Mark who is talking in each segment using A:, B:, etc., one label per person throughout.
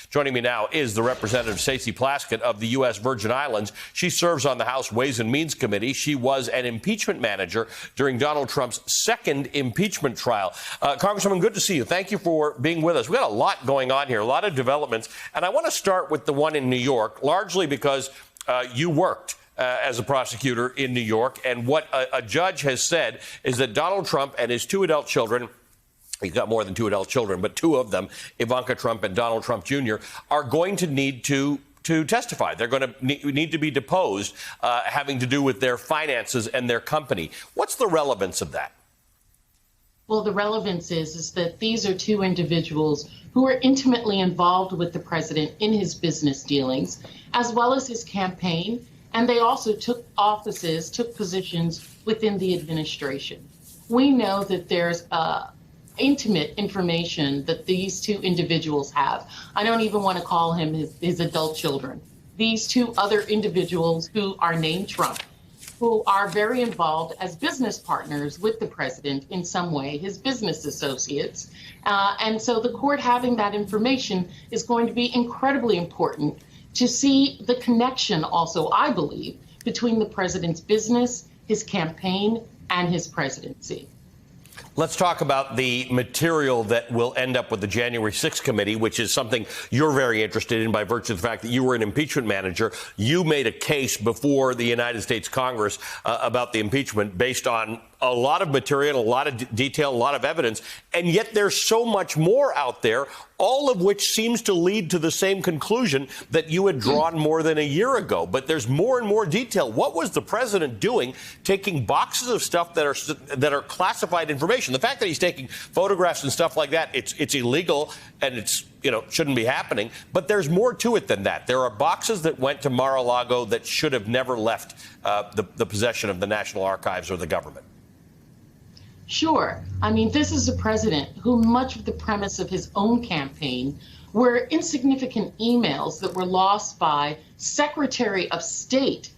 A: Joining me now is the Representative Stacey Plaskett of the U.S. Virgin Islands. She serves on the House Ways and Means Committee. She was an impeachment manager during Donald Trump's second impeachment trial. Congresswoman, good to see you. Thank you for being with us. We've got a lot going on here, a lot of developments. And I want to start with the one in New York, largely because you worked as a prosecutor in New York. And what a judge has said is that Donald Trump and his two adult children, he's got more than two adult children, but two of them, Ivanka Trump and Donald Trump Jr., are going to need to testify. They're going to need to be deposed, having to do with their finances and their company. What's the relevance of that?
B: Well, the relevance is that these are two individuals who are intimately involved with the president in his business dealings, as well as his campaign. And they also took positions within the administration. We know that there's intimate information that these two individuals have. I don't even want to call him his adult children. These two other individuals who are named Trump, who are very involved as business partners with the president in some way, his business associates. And so the court having that information is going to be incredibly important to see the connection also, I believe, between the president's business, his campaign, and his presidency.
A: Let's talk about the material that will end up with the January 6th committee, which is something you're very interested in by virtue of the fact that you were an impeachment manager. You made a case before the United States Congress about the impeachment based on a lot of material, a lot of detail, a lot of evidence, and yet there's so much more out there, all of which seems to lead to the same conclusion that you had drawn more than a year ago. But there's more and more detail. What was the president doing, taking boxes of stuff that are classified information? The fact that he's taking photographs and stuff like that, it's illegal and it's, shouldn't be happening. But there's more to it than that. There are boxes that went to Mar-a-Lago that should have never left the possession of the National Archives or the government.
B: Sure. I mean, this is a president who much of the premise of his own campaign were insignificant emails that were lost by Secretary of State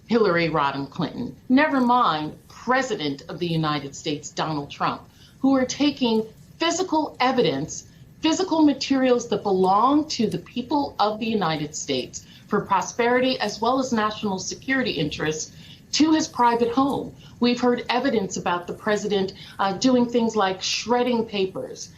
B: Hillary Rodham Clinton, never mind President of the United States Donald Trump, who are taking physical evidence, physical materials that belong to the people of the United States for prosperity as well as national security interests to his private home. We've heard evidence about the president doing things like shredding papers,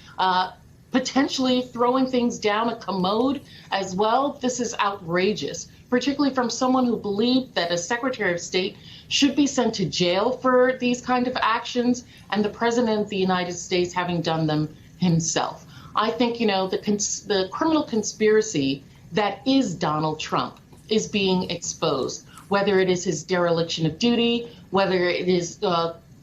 B: potentially throwing things down a commode as well. This is outrageous, particularly from someone who believed that a Secretary of State should be sent to jail for these kind of actions, and the president of the United States having done them himself. I think, the criminal conspiracy that is Donald Trump is being exposed, whether it is his dereliction of duty, whether it is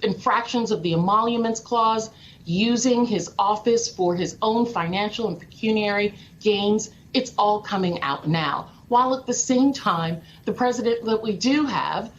B: infractions of the Emoluments Clause, using his office for his own financial and pecuniary gains. It's all coming out now. While at the same time, the president that we do have,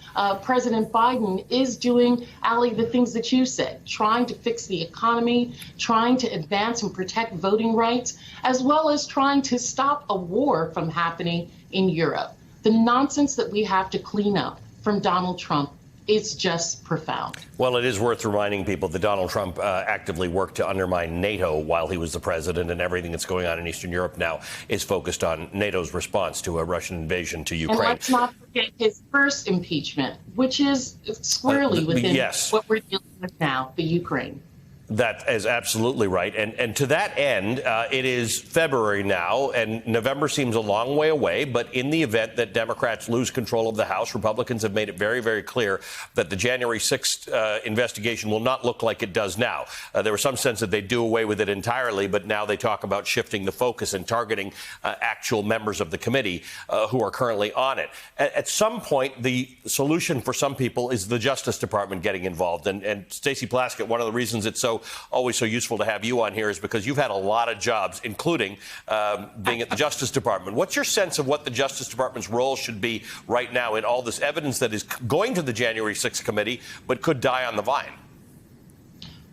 B: President Biden, is doing, Ali, the things that you said, trying to fix the economy, trying to advance and protect voting rights, as well as trying to stop a war from happening in Europe. The nonsense that we have to clean up from Donald Trump is just profound.
A: Well, it is worth reminding people that Donald Trump actively worked to undermine NATO while he was the president, and everything that's going on in Eastern Europe now is focused on NATO's response to a Russian invasion to Ukraine.
B: And let's not forget his first impeachment, which is squarely within what we're dealing with now, the Ukraine.
A: That is absolutely right. And to that end, it is February now, and November seems a long way away. But in the event that Democrats lose control of the House, Republicans have made it very, very clear that the January 6th investigation will not look like it does now. There was some sense that they'd do away with it entirely, but now they talk about shifting the focus and targeting actual members of the committee who are currently on it. At some point, the solution for some people is the Justice Department getting involved. And Stacey Plaskett, one of the reasons it's always so useful to have you on here is because you've had a lot of jobs, including being at the Justice Department. What's your sense of what the Justice Department's role should be right now in all this evidence that is going to the January 6th committee but could die on the vine?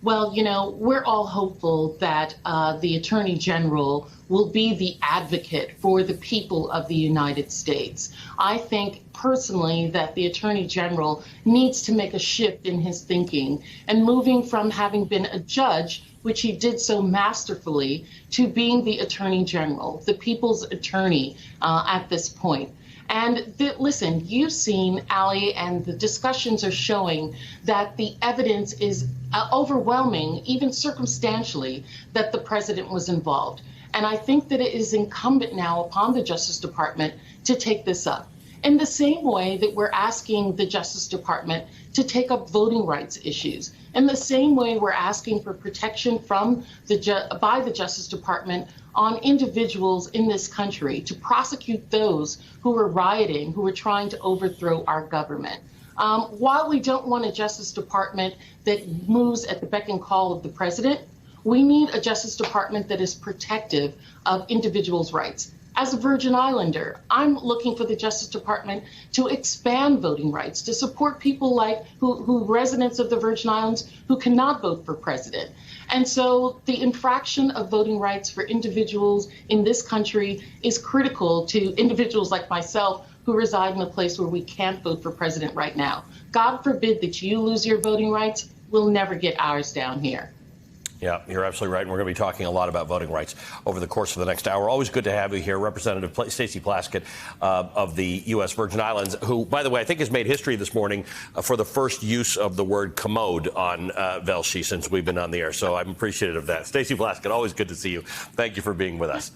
B: Well, we're all hopeful that the Attorney General will be the advocate for the people of the United States. I think personally that the Attorney General needs to make a shift in his thinking and moving from having been a judge, which he did so masterfully, to being the Attorney General, the people's attorney at this point. And listen, you've seen, Ali, and the discussions are showing that the evidence is overwhelming, even circumstantially, that the president was involved. And I think that it is incumbent now upon the Justice Department to take this up. In the same way that we're asking the Justice Department to take up voting rights issues, in the same way we're asking for protection from by the Justice Department on individuals in this country to prosecute those who are rioting, who are trying to overthrow our government. While we don't want a Justice Department that moves at the beck and call of the president, we need a Justice Department that is protective of individuals' rights. As a Virgin Islander, I'm looking for the Justice Department to expand voting rights, to support people like who residents of the Virgin Islands who cannot vote for president. And so the infraction of voting rights for individuals in this country is critical to individuals like myself who reside in a place where we can't vote for president right now. God forbid that you lose your voting rights. We'll never get ours down here.
A: Yeah, you're absolutely right. And we're going to be talking a lot about voting rights over the course of the next hour. Always good to have you here, Representative Stacey Plaskett of the U.S. Virgin Islands, who, by the way, I think has made history this morning for the first use of the word commode on Velshi since we've been on the air. So I'm appreciative of that. Stacey Plaskett, always good to see you. Thank you for being with us.